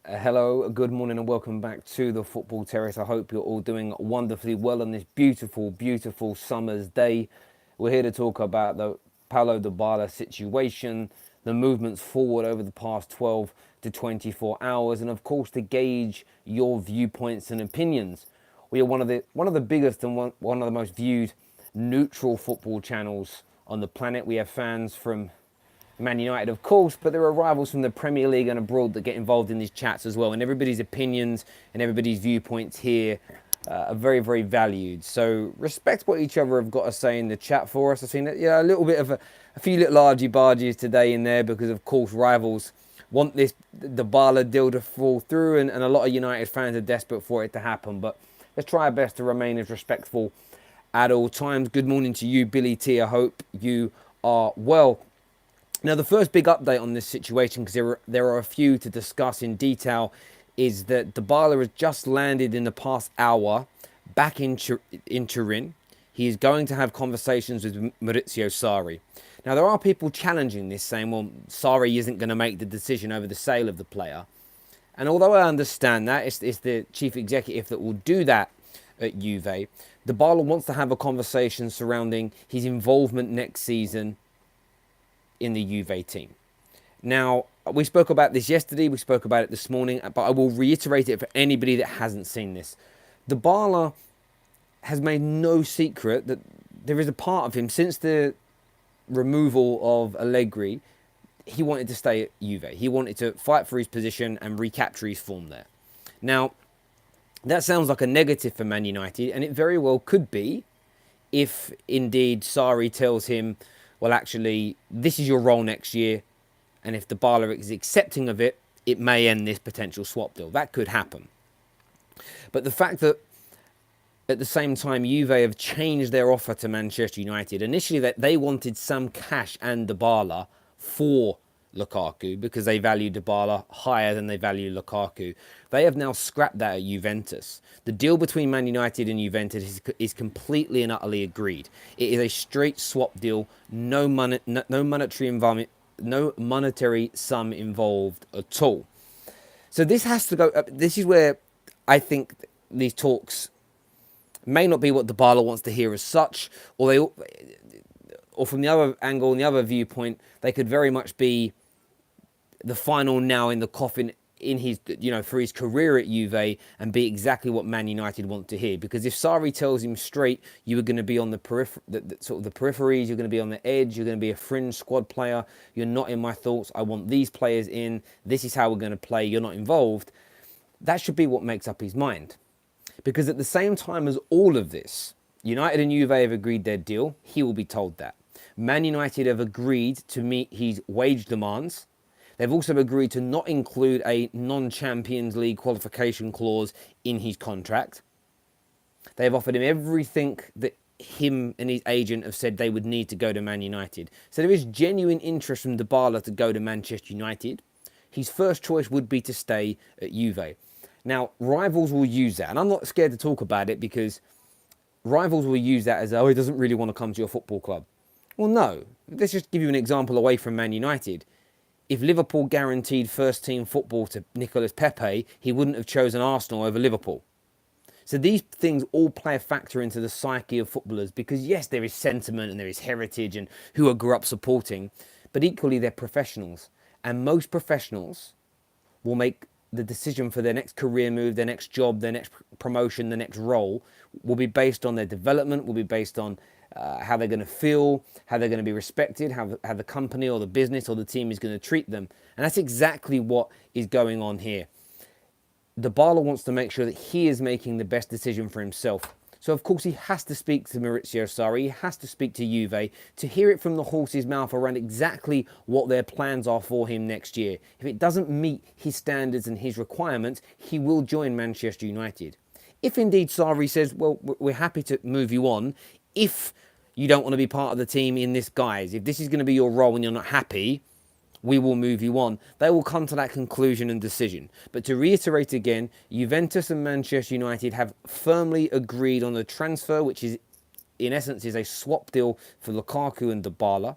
Hello, good morning and welcome back to the Football Terrace. I hope you're all doing wonderfully well on this beautiful, beautiful summer's day. We're here to talk about the Paulo Dybala situation, the movements forward over the past 12 to 24 hours, and of course to gauge your viewpoints and opinions. We are one of the biggest and one of the most viewed neutral football channels on the planet. We have fans from Man United, of course, but there are rivals from the Premier League and abroad that get involved in these chats as well. And everybody's opinions and everybody's viewpoints here are very, very valued. So respect what each other have got to say in the chat for us. I've seen a little bit of a few little argy-bargies today in there because, of course, rivals want this Dybala deal to fall through, and a lot of United fans are desperate for it to happen. But let's try our best to remain as respectful at all times. Good morning to you, Billy T. I hope you are well. Now, the first big update on this situation, because there are a few to discuss in detail, is that Dybala has just landed in the past hour back in Turin. He is going to have conversations with Maurizio Sarri. Now, there are people challenging this, saying, well, Sarri isn't going to make the decision over the sale of the player. And although I understand that, it's the chief executive that will do that at Juve. Dybala wants to have a conversation surrounding his involvement next season in the Juve team. Now, we spoke about this yesterday, we spoke about it this morning, but I will reiterate it for anybody that hasn't seen this. Dybala has made no secret that there is a part of him, since the removal of Allegri, he wanted to stay at Juve. He wanted to fight for his position and recapture his form there. Now, that sounds like a negative for Man United, and it very well could be if indeed Sarri tells him, well, actually, this is your role next year, and if Dybala is accepting of it, it may end this potential swap deal. That could happen. But the fact that at the same time, Juve have changed their offer to Manchester United. Initially, that they wanted some cash and Dybala for Lukaku because they value Dybala higher than they value Lukaku. They have now scrapped that at Juventus. The deal between Man United and Juventus is completely and utterly agreed. It is a straight swap deal, no monetary sum involved at all. So this has to go. This is where I think these talks may not be what Dybala wants to hear as such, or from the other angle and the other viewpoint, they could very much be the final nail in the coffin in his, for his career at Juve, and be exactly what Man United want to hear. Because if Sarri tells him straight, you are going to be on the peripheries, you're going to be on the edge, you're going to be a fringe squad player, you're not in my thoughts, I want these players in, this is how we're going to play, you're not involved, that should be what makes up his mind. Because at the same time as all of this, United and Juve have agreed their deal, he will be told that. Man United have agreed to meet his wage demands. They've also agreed to not include a non-Champions League qualification clause in his contract. They've offered him everything that him and his agent have said they would need to go to Man United. So there is genuine interest from Dybala to go to Manchester United. His first choice would be to stay at Juve. Now, rivals will use that, and I'm not scared to talk about it because rivals will use that as, oh, he doesn't really want to come to your football club. Well, no. Let's just give you an example away from Man United. If Liverpool guaranteed first-team football to Nicolas Pepe, he wouldn't have chosen Arsenal over Liverpool. So these things all play a factor into the psyche of footballers because, yes, there is sentiment and there is heritage and who I grew up supporting, but equally they're professionals. And most professionals will make the decision for their next career move, their next job, their next promotion, their next role will be based on their development, will be based on how they're going to feel, how they're going to be respected, how the company or the business or the team is going to treat them. And that's exactly what is going on here. Dybala wants to make sure that he is making the best decision for himself. So, of course, he has to speak to Maurizio Sarri, he has to speak to Juve to hear it from the horse's mouth around exactly what their plans are for him next year. If it doesn't meet his standards and his requirements, he will join Manchester United. If indeed Sarri says, well, we're happy to move you on, if you don't want to be part of the team in this guise, if this is going to be your role and you're not happy, we will move you on. They will come to that conclusion and decision. But to reiterate again, Juventus and Manchester United have firmly agreed on the transfer, which is, in essence, is a swap deal for Lukaku and Dybala.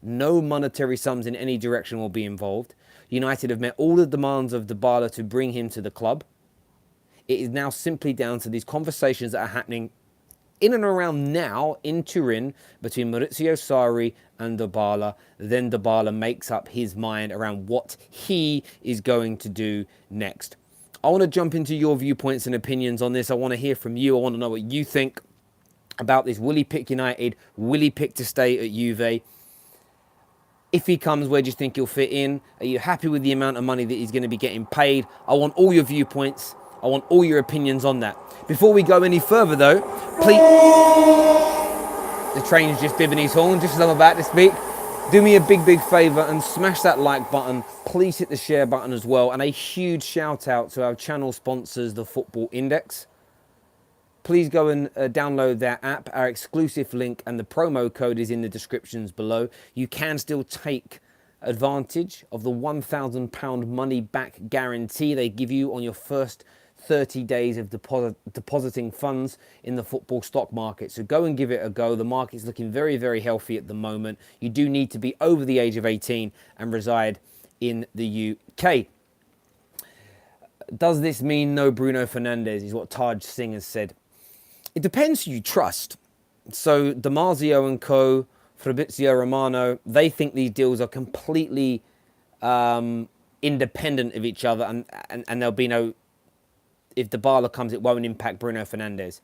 No monetary sums in any direction will be involved. United have met all the demands of Dybala to bring him to the club. It is now simply down to these conversations that are happening in and around now in Turin between Maurizio Sarri and Dybala. Then Dybala makes up his mind around what he is going to do next. I want to jump into your viewpoints and opinions on this. I want to hear from you. I want to know what you think about this. Will he pick United? Will he pick to stay at Juve? If he comes, where do you think he'll fit in? Are you happy with the amount of money that he's going to be getting paid? I want all your viewpoints. I want all your opinions on that. Before we go any further, though, please... The train's just bibbing his horn, just as I'm about to speak. Do me a big favour and smash that like button. Please hit the share button as well. And a huge shout out to our channel sponsors, the Football Index. Please go and download their app. Our exclusive link and the promo code is in the descriptions below. You can still take advantage of the £1,000 money back guarantee they give you on your first 30 days of depositing funds in the football stock market. So go and give it a go. The market's looking very healthy at the moment. You do need to be over the age of 18 and reside in the UK. Does this mean no Bruno Fernandes, is what Taj Singh has said. It depends who you trust. So Damasio and co, Fabrizio Romano, they think these deals are completely independent of each other, and there'll be no... If Dybala comes, it won't impact Bruno Fernandes.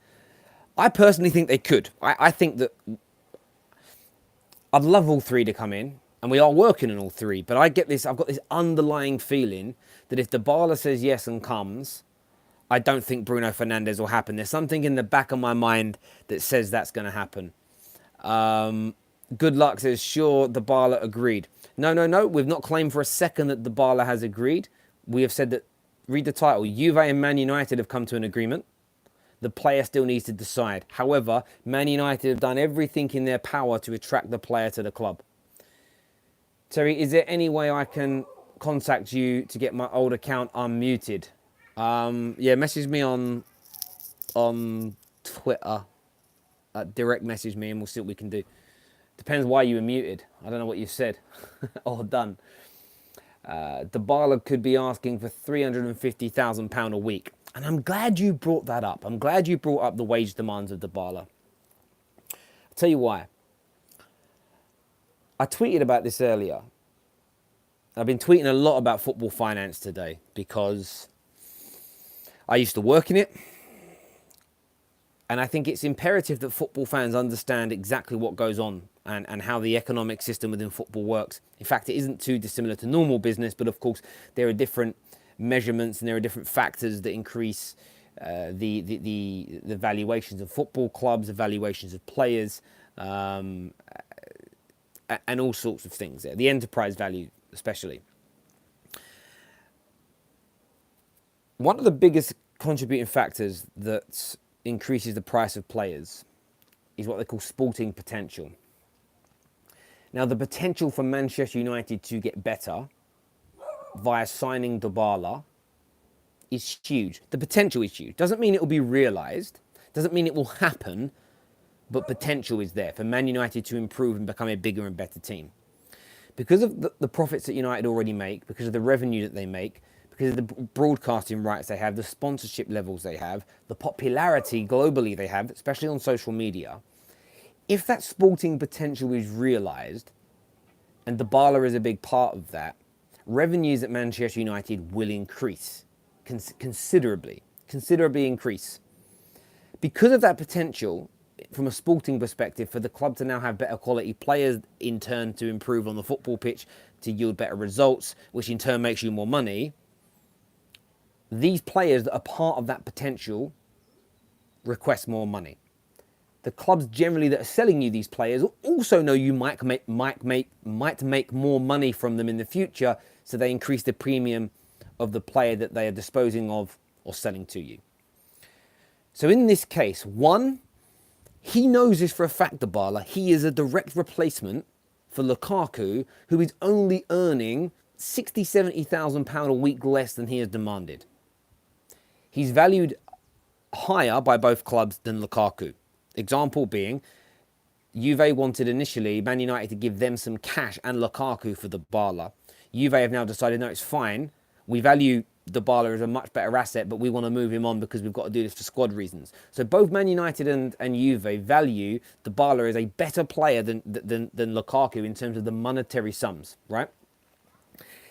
I personally think they could. I think that... I'd love all three to come in, and we are working on all three, but I've got this underlying feeling that if Dybala says yes and comes, I don't think Bruno Fernandes will happen. There's something in the back of my mind that says that's going to happen. Good Luck says, sure, Dybala agreed. No. We've not claimed for a second that Dybala has agreed. We have said that, read the title, Juve and Man United have come to an agreement. The player still needs to decide. However, Man United have done everything in their power to attract the player to the club. Terry, is there any way I can contact you to get my old account unmuted? Yeah, message me on Twitter. Direct message me and we'll see what we can do. Depends why you were muted. I don't know what you said or done. Dybala could be asking for £350,000 a week. And I'm glad you brought that up. I'm glad you brought up the wage demands of Dybala. I'll tell you why. I tweeted about this earlier. I've been tweeting a lot about football finance today because I used to work in it. And I think it's imperative that football fans understand exactly what goes on and how the economic system within football works. In fact, it isn't too dissimilar to normal business, but of course, there are different measurements and there are different factors that increase the valuations of football clubs, the valuations of players, and all sorts of things there. The enterprise value, especially. One of the biggest contributing factors that increases the price of players is what they call sporting potential. Now, the potential for Manchester United to get better via signing Dybala is huge. The potential is huge. Doesn't mean it will be realised. Doesn't mean it will happen. But potential is there for Man United to improve and become a bigger and better team. Because of the profits that United already make, because of the revenue that they make, because of the broadcasting rights they have, the sponsorship levels they have, the popularity globally they have, especially on social media, if that sporting potential is realised, and Dybala is a big part of that, revenues at Manchester United will increase considerably increase. Because of that potential, from a sporting perspective, for the club to now have better quality players, in turn to improve on the football pitch, to yield better results, which in turn makes you more money, these players that are part of that potential request more money. The clubs generally that are selling you these players also know you might make more money from them in the future, so they increase the premium of the player that they are disposing of or selling to you. So in this case, one, he knows this for a fact, Dybala. He is a direct replacement for Lukaku, who is only earning £60,000, £70,000 a week less than he has demanded. He's valued higher by both clubs than Lukaku. Example being, Juve wanted initially Man United to give them some cash and Lukaku for Dybala. Juve have now decided, no, it's fine. We value Dybala as a much better asset, but we want to move him on because we've got to do this for squad reasons. So both Man United and Juve value Dybala as a better player than Lukaku in terms of the monetary sums, right?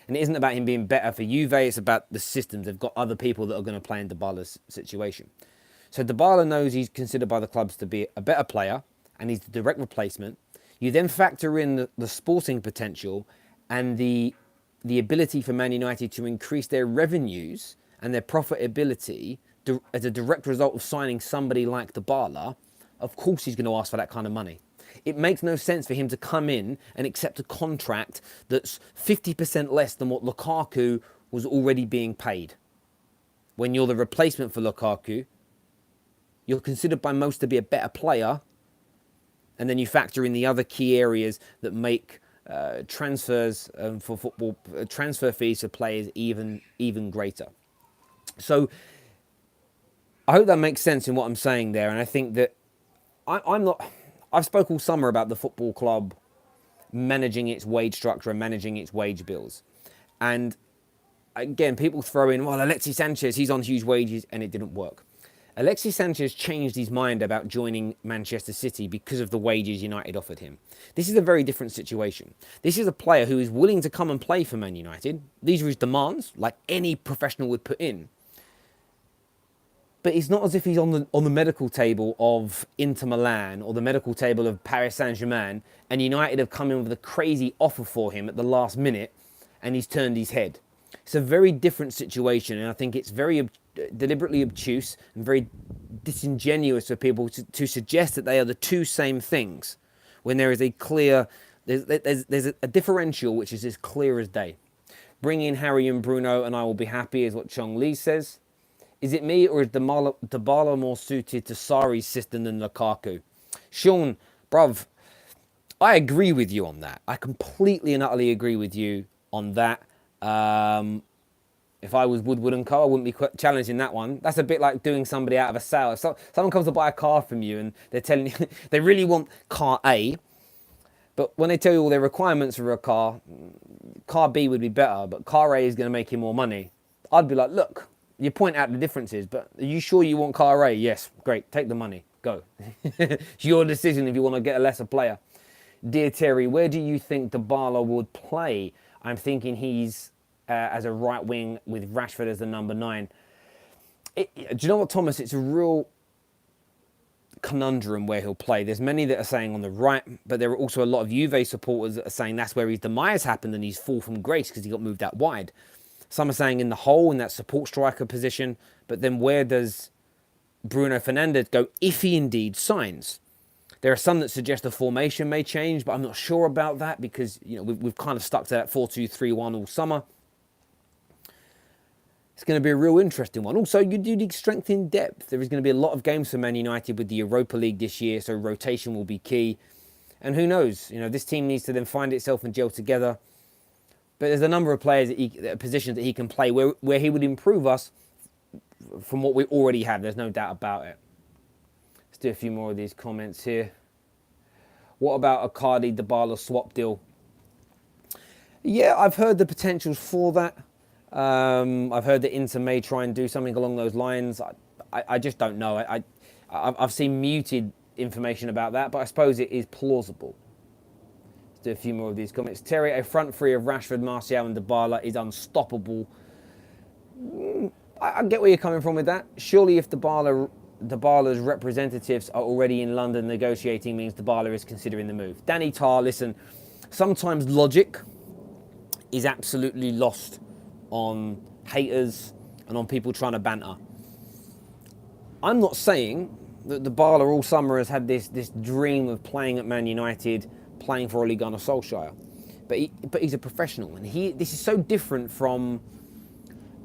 And it isn't about him being better for Juve, it's about the systems. They've got other people that are going to play in Dybala's situation. So Dybala knows he's considered by the clubs to be a better player, and he's the direct replacement. You then factor in the sporting potential and the ability for Man United to increase their revenues and their profitability as a direct result of signing somebody like Dybala. Of course he's going to ask for that kind of money. It makes no sense for him to come in and accept a contract that's 50% less than what Lukaku was already being paid. When you're the replacement for Lukaku, you're considered by most to be a better player, and then you factor in the other key areas that make transfers for football, transfer fees for players even greater. So I hope that makes sense in what I'm saying there, and I think that I've spoke all summer about the football club managing its wage structure and managing its wage bills. And again, people throw in, well, Alexis Sanchez, he's on huge wages, and it didn't work. Alexis Sanchez changed his mind about joining Manchester City because of the wages United offered him. This is a very different situation. This is a player who is willing to come and play for Man United. These are his demands, like any professional would put in. But it's not as if he's on the medical table of Inter Milan or the medical table of Paris Saint-Germain, and United have come in with a crazy offer for him at the last minute and he's turned his head. It's a very different situation, and I think it's very deliberately obtuse and very disingenuous for people to suggest that they are the two same things when there is a clear, there's a differential which is as clear as day. Bring in Harry and Bruno and I will be happy is what Chong Lee says. Is it me, or is Dybala more suited to Sarri's system than Lukaku? Sean, bruv, I agree with you on that. I completely and utterly agree with you on that. If I was Woodward & Co, I wouldn't be challenging that one. That's a bit like doing somebody out of a sale. If someone comes to buy a car from you and they're telling you they really want car A, but when they tell you all their requirements for a car B would be better, but car A is going to make you more money. I'd be like, look, you point out the differences, but are you sure you want car A? Yes, great, take the money, go. It's your decision if you want to get a lesser player. Dear Terry, where do you think Dybala would play? I'm thinking he's as a right wing with Rashford as the number 9. Do you know what, Thomas? It's a real conundrum where he'll play. There's many that are saying on the right, but there are also a lot of Juve supporters that are saying that's where his demise happened and he's fall from grace because he got moved out wide. Some are saying in the hole, in that support striker position. But then where does Bruno Fernandes go if he indeed signs? There are some that suggest the formation may change, but I'm not sure about that because we've kind of stuck to that 4-2-3-1 all summer. It's going to be a real interesting one. Also, you do need strength in depth. There is going to be a lot of games for Man United with the Europa League this year, so rotation will be key. And who knows? This team needs to then find itself and gel together. But there's a number of players, positions that he can play where he would improve us from what we already have. There's no doubt about it. Let's do a few more of these comments here. What about a Cardi-Dybala swap deal? Yeah, I've heard the potentials for that. I've heard that Inter may try and do something along those lines. I just don't know. I've seen muted information about that, but I suppose it is plausible. Do a few more of these comments. Terry, a front three of Rashford, Martial and Dybala is unstoppable. I get where you're coming from with that. Surely if Dybala's representatives are already in London negotiating means Dybala is considering the move. Danny Tarr, listen, sometimes logic is absolutely lost on haters and on people trying to banter. I'm not saying that Dybala all summer has had this dream of playing at Man United, playing for Ole Gunnar Solskjaer, but he's a professional, and this is so different from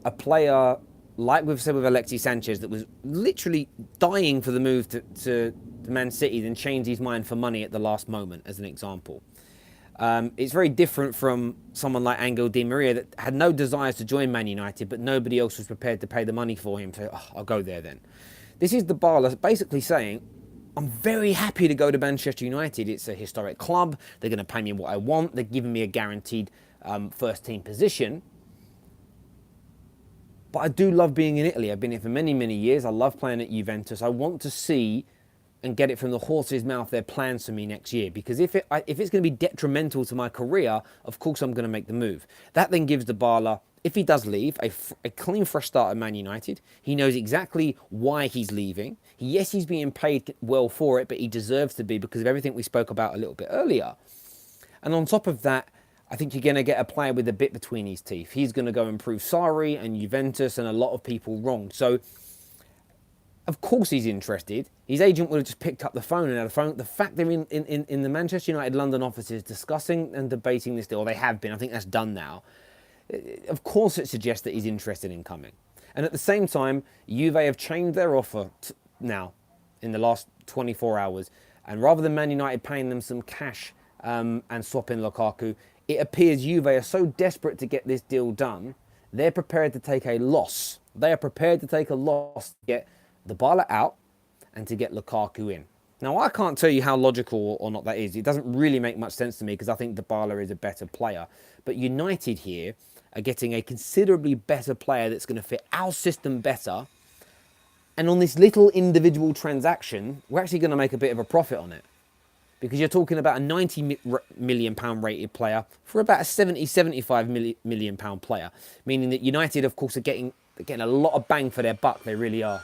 a player like we've said with Alexis Sanchez that was literally dying for the move to Man City, then changed his mind for money at the last moment, as an example. It's very different from someone like Angel Di Maria that had no desires to join Man United, but nobody else was prepared to pay the money for him. So I'll go there then. This is Dybala basically saying, I'm very happy to go to Manchester United. It's a historic club. They're going to pay me what I want. They're giving me a guaranteed first team position. But I do love being in Italy. I've been here for many, many years. I love playing at Juventus. I want to see and get it from the horse's mouth their plans for me next year. Because if it's going to be detrimental to my career, of course I'm going to make the move. That then gives Dybala, if he does leave, a clean, fresh start at Man United. He knows exactly why he's leaving. Yes, he's being paid well for it, but he deserves to be because of everything we spoke about a little bit earlier. And on top of that, I think you're going to get a player with a bit between his teeth. He's going to go and prove Sarri and Juventus and a lot of people wrong. So, of course he's interested. His agent would have just picked up the phone and had a phone. The fact they're in the Manchester United London offices discussing and debating this deal, or they have been, I think that's done now. Of course it suggests that he's interested in coming. And at the same time, Juve have changed their offer now in the last 24 hours. And rather than Man United paying them some cash and swapping Lukaku, it appears Juve are so desperate to get this deal done, they're prepared to take a loss. They are prepared to take a loss to get Dybala out and to get Lukaku in. Now, I can't tell you how logical or not that is. It doesn't really make much sense to me because I think Dybala is a better player. But United here are getting a considerably better player that's going to fit our system better. And on this little individual transaction, we're actually going to make a bit of a profit on it. Because you're talking about a £90 million rated player for about a £75 million player. Meaning that United, of course, are getting a lot of bang for their buck. They really are.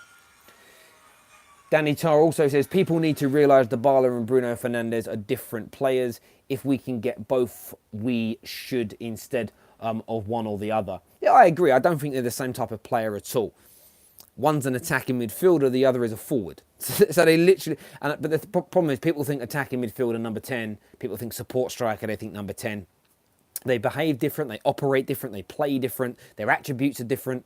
Danny Tarr also says, people need to realise Dybala and Bruno Fernandes are different players. If we can get both, we should instead of one or the other. Yeah, I agree. I don't think they're the same type of player at all. One's an attacking midfielder, the other is a forward. So they literally... but the problem is people think attacking midfielder number 10. People think support striker, they think number 10. They behave different, they operate different, they play different. Their attributes are different.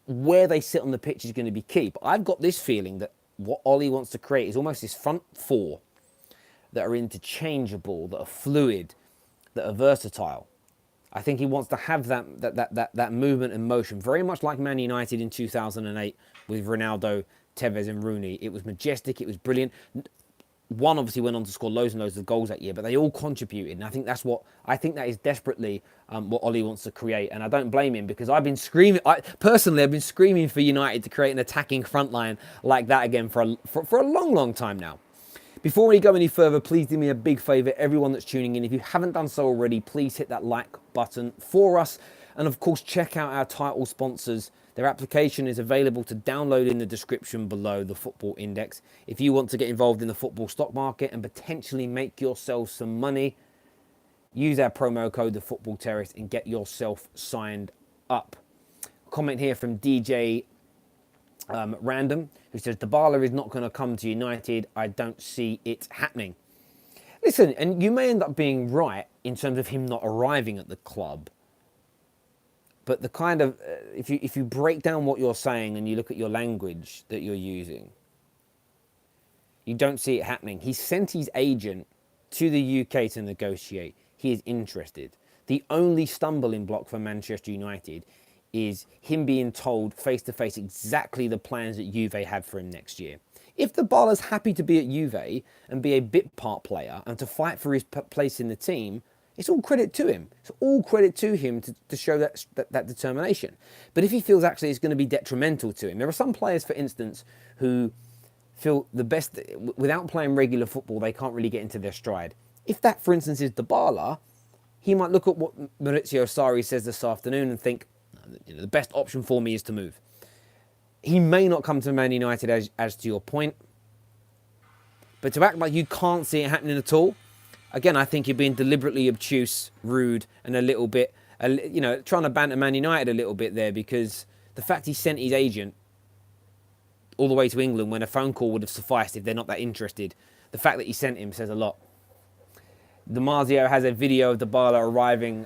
Where they sit on the pitch is going to be key. But I've got this feeling that what Ollie wants to create is almost this front four that are interchangeable, that are fluid, that are versatile. I think he wants to have that movement and motion, very much like Man United in 2008 with Ronaldo, Tevez and Rooney. It was majestic, it was brilliant. One obviously went on to score loads and loads of goals that year, but they all contributed. And I think that is desperately what Ollie wants to create. And I don't blame him because I've been screaming. I've been screaming for United to create an attacking front line like that again for a long, long time now. Before we go any further, please do me a big favour, everyone that's tuning in. If you haven't done so already, please hit that like button for us. And of course, check out our title sponsors. Their application is available to download in the description below, the Football Index. If you want to get involved in the football stock market and potentially make yourself some money, use our promo code, the Football Terrace, and get yourself signed up. Comment here from DJ Random, who says, Dybala is not going to come to United. I don't see it happening. Listen, and you may end up being right in terms of him not arriving at the club. But the kind of, if you break down what you're saying and you look at your language that you're using, you don't see it happening. He sent his agent to the UK to negotiate. He is interested. The only stumbling block for Manchester United is him being told face-to-face exactly the plans that Juve have for him next year. If Dybala's happy to be at Juve and be a bit part player and to fight for his place in the team, it's all credit to him. It's all credit to him to show that determination. But if he feels actually it's going to be detrimental to him, there are some players, for instance, who feel the best, without playing regular football, they can't really get into their stride. If that, for instance, is Dybala, he might look at what Maurizio Sarri says this afternoon and think, the best option for me is to move. He may not come to Man United as to your point, but to act like you can't see it happening at all, again, I think you're being deliberately obtuse, rude, and a little bit, trying to banter Man United a little bit there, because the fact he sent his agent all the way to England when a phone call would have sufficed if they're not that interested, the fact that he sent him says a lot. Damasio has a video of Dybala arriving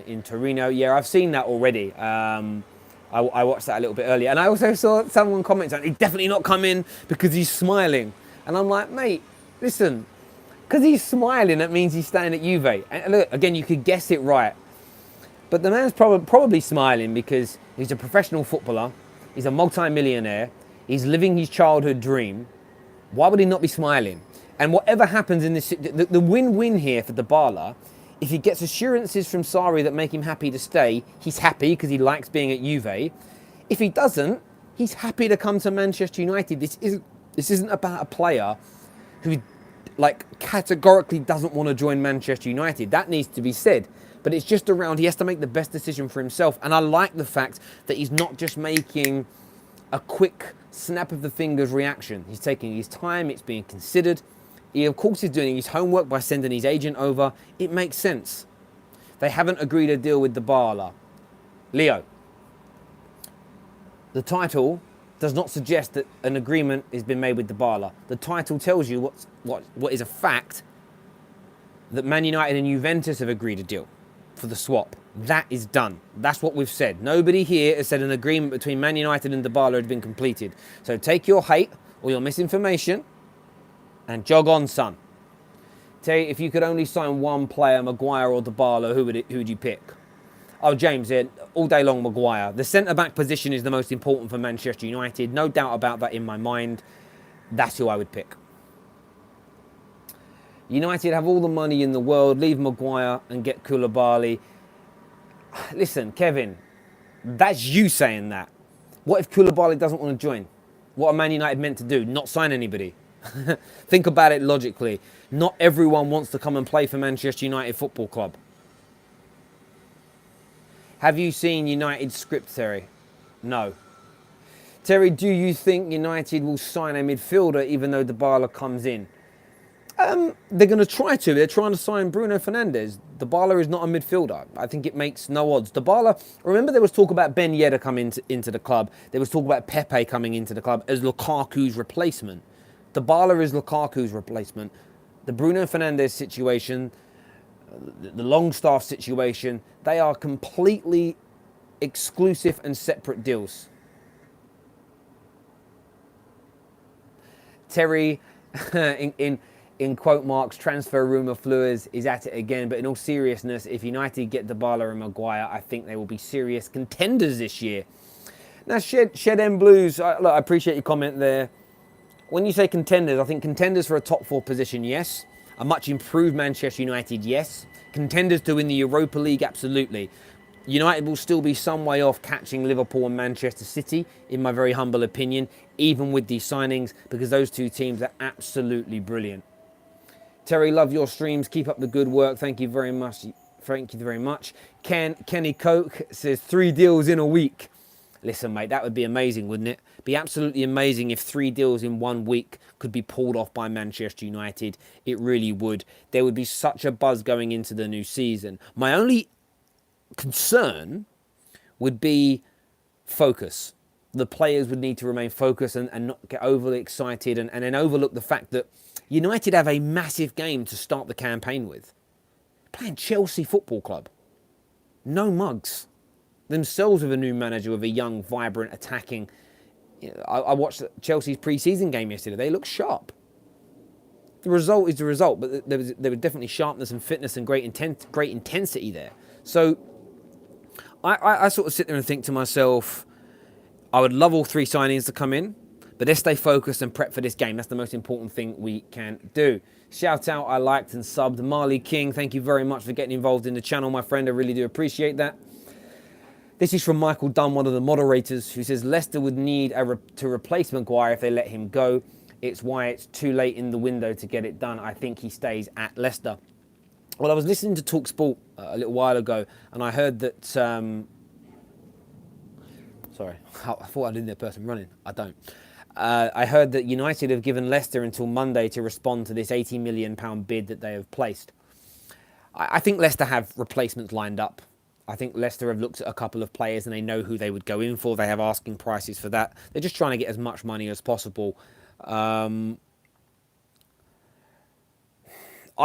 in Torino. Yeah, I've seen that already. I watched that a little bit earlier. And I also saw someone comment saying, he's definitely not coming because he's smiling. And I'm like, mate, listen, because he's smiling, that means he's staying at Juve. And look, again, you could guess it right. But the man's probably smiling because he's a professional footballer. He's a multi-millionaire. He's living his childhood dream. Why would he not be smiling? And whatever happens in this, the win-win here for Dybala If he gets assurances from Sarri that make him happy to stay, he's happy because he likes being at Juve. If he doesn't, he's happy to come to Manchester United. This isn't about a player who categorically doesn't want to join Manchester United. That needs to be said. But it's just around, he has to make the best decision for himself. And I like the fact that he's not just making a quick snap of the fingers reaction. He's taking his time, it's being considered. He, of course, is doing his homework by sending his agent over. It makes sense. They haven't agreed a deal with Dybala. Leo, the title does not suggest that an agreement has been made with Dybala. The title tells you what is a fact, that Man United and Juventus have agreed a deal for the swap. That is done. That's what we've said. Nobody here has said an agreement between Man United and Dybala had been completed. So take your hate or your misinformation and jog on, son. Terry, if you could only sign one player, Maguire or Dybala, who would you pick? Oh, James, all day long, Maguire. The centre-back position is the most important for Manchester United. No doubt about that in my mind. That's who I would pick. United have all the money in the world. Leave Maguire and get Koulibaly. Listen, Kevin, that's you saying that. What if Koulibaly doesn't want to join? What are Man United meant to do? Not sign anybody? Think about it logically. Not everyone wants to come and play for Manchester United Football Club. Have you seen United's script, Terry? No. Terry, do you think United will sign a midfielder even though Dybala comes in? They're going to try to. They're trying to sign Bruno Fernandes. Dybala is not a midfielder. I think it makes no odds. Dybala, remember there was talk about Ben Yedder coming into the club. There was talk about Pepe coming into the club as Lukaku's replacement. Dybala is Lukaku's replacement. The Bruno Fernandes situation, the Longstaff situation, they are completely exclusive and separate deals. Terry, in quote marks, transfer rumour Fleurs is at it again. But in all seriousness, if United get Dybala and Maguire, I think they will be serious contenders this year. Now, Shed M Blues, look, I appreciate your comment there. When you say contenders, I think contenders for a top four position, yes. A much improved Manchester United, yes. Contenders to win the Europa League, absolutely. United will still be some way off catching Liverpool and Manchester City, in my very humble opinion, even with these signings, because those two teams are absolutely brilliant. Terry, love your streams. Keep up the good work. Thank you very much. Thank you very much. Kenny Coke says 3 deals in a week. Listen, mate, that would be amazing, wouldn't it? Be absolutely amazing if 3 deals in 1 week could be pulled off by Manchester United. It really would. There would be such a buzz going into the new season. My only concern would be focus. The players would need to remain focused and not get overly excited and then overlook the fact that United have a massive game to start the campaign with. Playing Chelsea Football Club. No mugs. Themselves with a new manager, with a young, vibrant, attacking. I watched Chelsea's pre-season game yesterday. They look sharp. The result is the result, but there was definitely sharpness and fitness and great intensity there. So I sort of sit there and think to myself, I would love all 3 signings to come in, but let's stay focused and prep for this game. That's the most important thing we can do. Shout out, I liked and subbed. Marley King, thank you very much for getting involved in the channel, my friend. I really do appreciate that. This is from Michael Dunn, one of the moderators, who says Leicester would need to replace Maguire if they let him go. It's why it's too late in the window to get it done. I think he stays at Leicester. Well, I was listening to TalkSport a little while ago, and I heard that... sorry, I thought I didn't hear a person running. I don't. I heard that United have given Leicester until Monday to respond to this £80 million bid that they have placed. I think Leicester have replacements lined up. I think Leicester have looked at a couple of players and they know who they would go in for. They have asking prices for that. They're just trying to get as much money as possible. I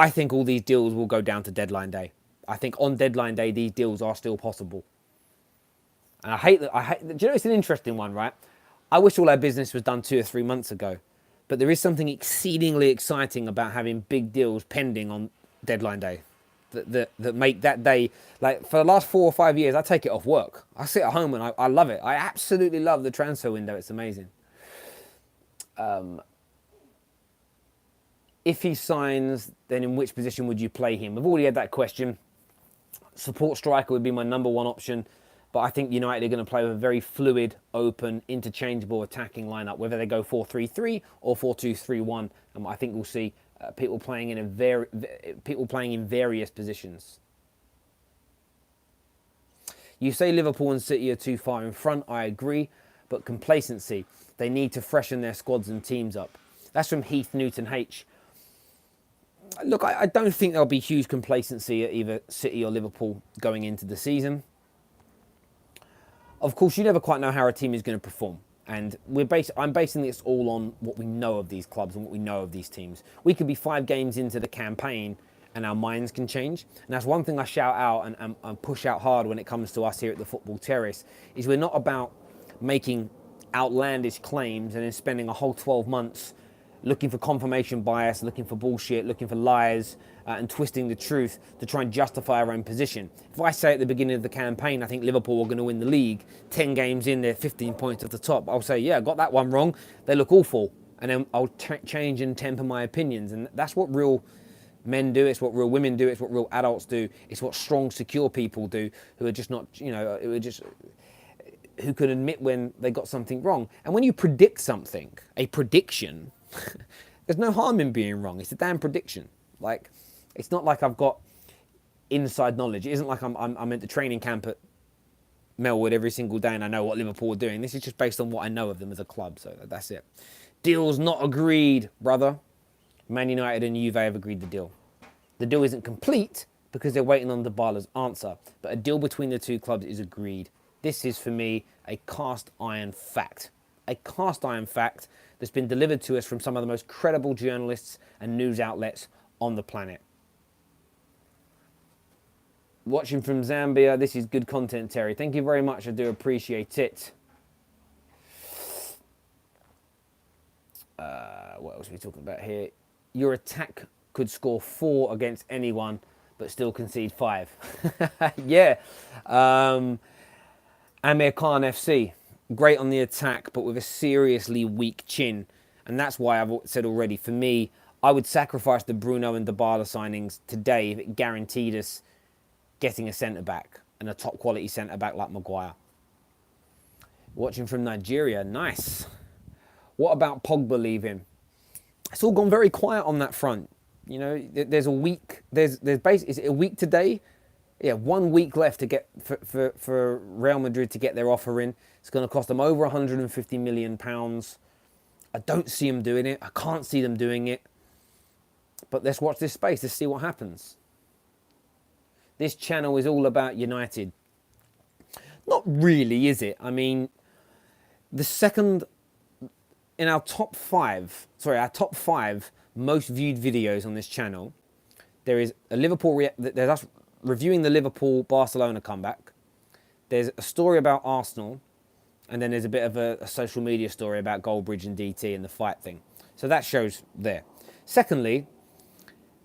think all these deals will go down to deadline day. I think on deadline day, these deals are still possible. And I hate that. Do you know, it's an interesting one, right? I wish all our business was done 2 or 3 months ago. But there is something exceedingly exciting about having big deals pending on deadline day. That make that day, like for the last 4 or 5 years, I take it off work. I sit at home and I love it. I absolutely love the transfer window. It's amazing. If he signs, then in which position would you play him? We've already had that question. Support striker would be my number one option, but I think United are going to play with a very fluid, open, interchangeable attacking lineup, whether they go 4-3-3 or 4-2-3-1. And I think we'll see people playing in various positions. You say Liverpool and City are too far in front. I agree, but complacency. They need to freshen their squads and teams up. That's from Heath Newton H. Look, I don't think there'll be huge complacency at either City or Liverpool going into the season. Of course, you never quite know how a team is going to perform. And I'm basing this all on what we know of these clubs and what we know of these teams. We could be 5 games into the campaign and our minds can change. And that's one thing I shout out and push out hard when it comes to us here at the Football Terrace, is we're not about making outlandish claims and then spending a whole 12 months looking for confirmation bias, looking for bullshit, looking for lies, and twisting the truth to try and justify our own position. If I say at the beginning of the campaign, I think Liverpool are going to win the league, 10 games in, they're 15 points at the top, I'll say, yeah, I got that one wrong. They look awful. And then I'll change and temper my opinions. And that's what real men do. It's what real women do. It's what real adults do. It's what strong, secure people do, who are just not, who can admit when they got something wrong. And when you predict something, a prediction, there's no harm in being wrong. It's a damn prediction. Like, it's not like I've got inside knowledge. It isn't like I'm at the training camp at Melwood every single day and I know what Liverpool are doing. This is just based on what I know of them as a club. So that's it. Deal's not agreed, brother. Man United and Juve have agreed the deal. The deal isn't complete because they're waiting on Dybala's answer. But a deal between the two clubs is agreed. This is, for me, a cast iron fact. A cast iron fact that's been delivered to us from some of the most credible journalists and news outlets on the planet. Watching from Zambia, this is good content, Terry. Thank you very much. I do appreciate it. What else are we talking about here? Your attack could score 4 against anyone, but still concede 5. Yeah. Amir Khan FC. Great on the attack, but with a seriously weak chin. And that's why I've said already, for me, I would sacrifice the Bruno and Dybala signings today if it guaranteed us getting a centre-back, and a top-quality centre-back like Maguire. Watching from Nigeria, nice. What about Pogba leaving? It's all gone very quiet on that front. You know, there's a week. Is it a week today? Yeah, 1 week left to get for Real Madrid to get their offer in. It's going to cost them over £150 million. I don't see them doing it. I can't see them doing it. But let's watch this space. Let's see what happens. This channel is all about United. Not really, is it? I mean, the second in our top 5 most viewed videos on this channel, there is a there's us reviewing the Liverpool-Barcelona comeback. There's a story about Arsenal, and then there's a bit of a social media story about Goldbridge and DT and the fight thing. So that shows there. Secondly,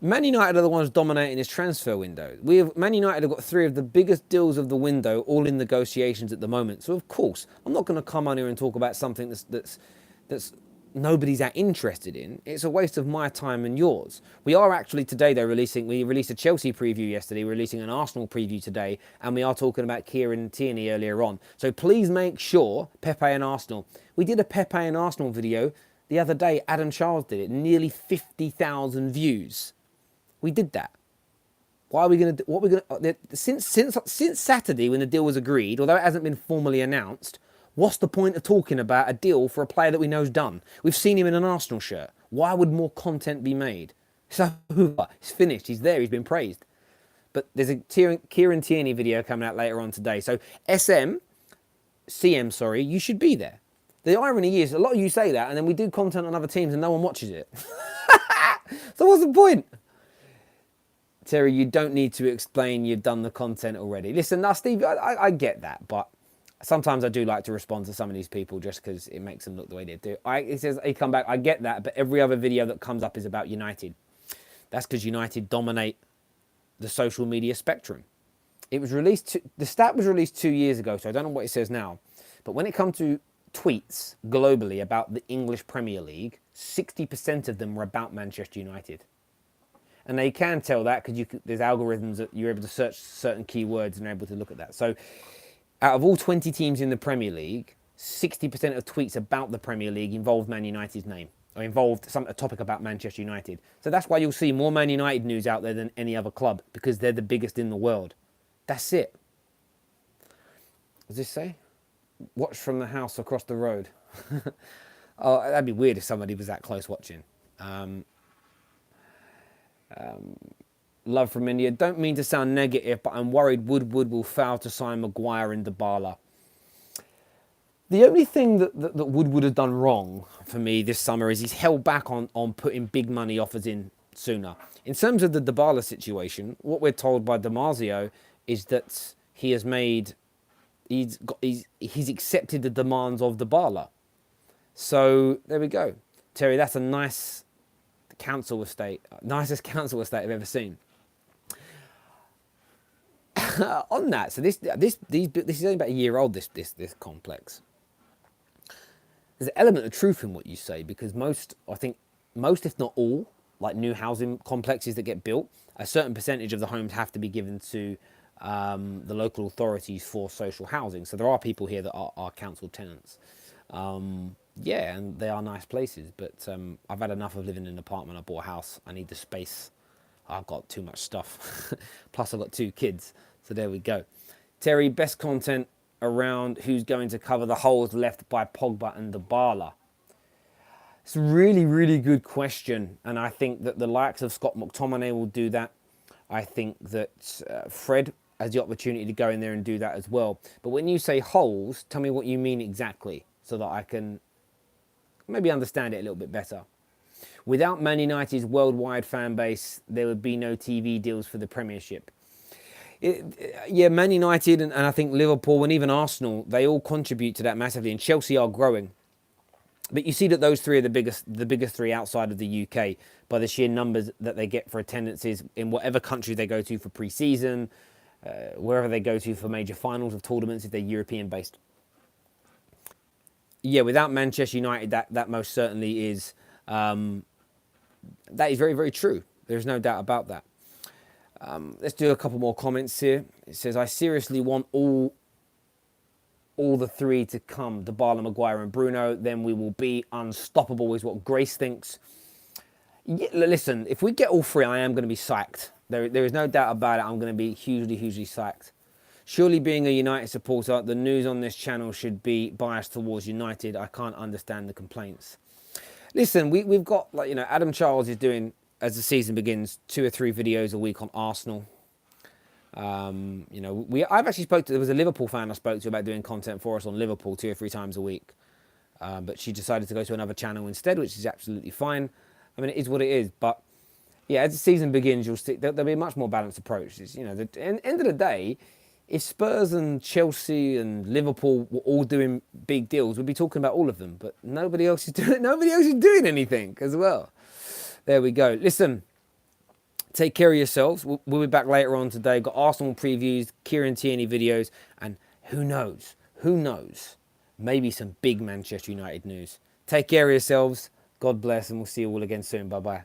Man United are the ones dominating this transfer window. Man United have got 3 of the biggest deals of the window, all in negotiations at the moment. So of course, I'm not going to come on here and talk about something that's nobody's that interested in. It's a waste of my time and yours. We are actually today, though, we released a Chelsea preview yesterday, we're releasing an Arsenal preview today, and we are talking about Kieran Tierney earlier on. So please make sure, Pepe and Arsenal. We did a Pepe and Arsenal video the other day. Adam Charles did it. Nearly 50,000 views. We did that. Why are we going to... Since Saturday, when the deal was agreed, although it hasn't been formally announced, what's the point of talking about a deal for a player that we know's done? We've seen him in an Arsenal shirt. Why would more content be made? So, it's finished. He's there. He's been praised. But there's a Kieran Tierney video coming out later on today. So, CM, you should be there. The irony is, a lot of you say that, and then we do content on other teams and no one watches it. So what's the point? Terry, you don't need to explain. You've done the content already. Listen, now, Steve, I get that, but sometimes I do like to respond to some of these people just because it makes them look the way they do. He says, he come back, I get that, but every other video that comes up is about United. That's because United dominate the social media spectrum. It was released, the stat was released 2 years ago, so I don't know what it says now. But when it comes to tweets globally about the English Premier League, 60% of them were about Manchester United. And they can tell that because there's algorithms that you're able to search certain keywords and are able to look at that. So out of all 20 teams in the Premier League, 60% of tweets about the Premier League involved Man United's name or involved a topic about Manchester United. So that's why you'll see more Man United news out there than any other club, because they're the biggest in the world. That's it. What does this say? Watch from the house across the road. Oh, that'd be weird if somebody was that close watching. Love from India. Don't mean to sound negative, but I'm worried Woodward will fail to sign Maguire and Dybala. The only thing that Woodward has done wrong for me this summer is he's held back on putting big money offers in sooner. In terms of the Dybala situation, what we're told by Damasio is that he has made, he's accepted the demands of Dybala. So there we go. Terry, that's a nice council estate, nicest council estate I've ever seen. On that, so this is only about a year old. This complex. There's an element of truth in what you say, because I think most, if not all, like new housing complexes that get built, a certain percentage of the homes have to be given to the local authorities for social housing. So there are people here that are council tenants. Yeah, and they are nice places, but I've had enough of living in an apartment. I bought a house. I need the space. I've got too much stuff. Plus, I've got 2 kids. So there we go. Terry, best content around who's going to cover the holes left by Pogba and Dybala? It's a really, really good question. And I think that the likes of Scott McTominay will do that. I think that Fred has the opportunity to go in there and do that as well. But when you say holes, tell me what you mean exactly so that I can maybe understand it a little bit better. Without Man United's worldwide fan base, there would be no TV deals for the Premiership. Yeah, Man United and I think Liverpool and even Arsenal, they all contribute to that massively, and Chelsea are growing. But you see that those 3 are the biggest 3 outside of the UK by the sheer numbers that they get for attendances in whatever country they go to for pre-season, wherever they go to for major finals of tournaments if they're European based. Yeah, without Manchester United, that most certainly is, that is very, very true. There's no doubt about that. Let's do a couple more comments here. It says, I seriously want all the 3 to come, Dybala, Maguire and Bruno, then we will be unstoppable, is what Grace thinks. Yeah, listen, if we get all 3, I am going to be psyched. There is no doubt about it. I'm going to be hugely, hugely psyched. Surely being a United supporter, the news on this channel should be biased towards United. I can't understand the complaints. Listen, we've got, like, Adam Charles is doing, as the season begins, 2 or 3 videos a week on Arsenal. I've actually there was a Liverpool fan I spoke to about doing content for us on Liverpool 2 or 3 times a week. But she decided to go to another channel instead, which is absolutely fine. I mean, it is what it is. But yeah, as the season begins, you'll see there'll be a much more balanced approach. At the end of the day, if Spurs and Chelsea and Liverpool were all doing big deals, we'd be talking about all of them. But nobody else is doing anything as well. There we go. Listen, take care of yourselves. We'll be back later on today. Got Arsenal previews, Kieran Tierney videos, and who knows, maybe some big Manchester United news. Take care of yourselves. God bless, and we'll see you all again soon. Bye-bye.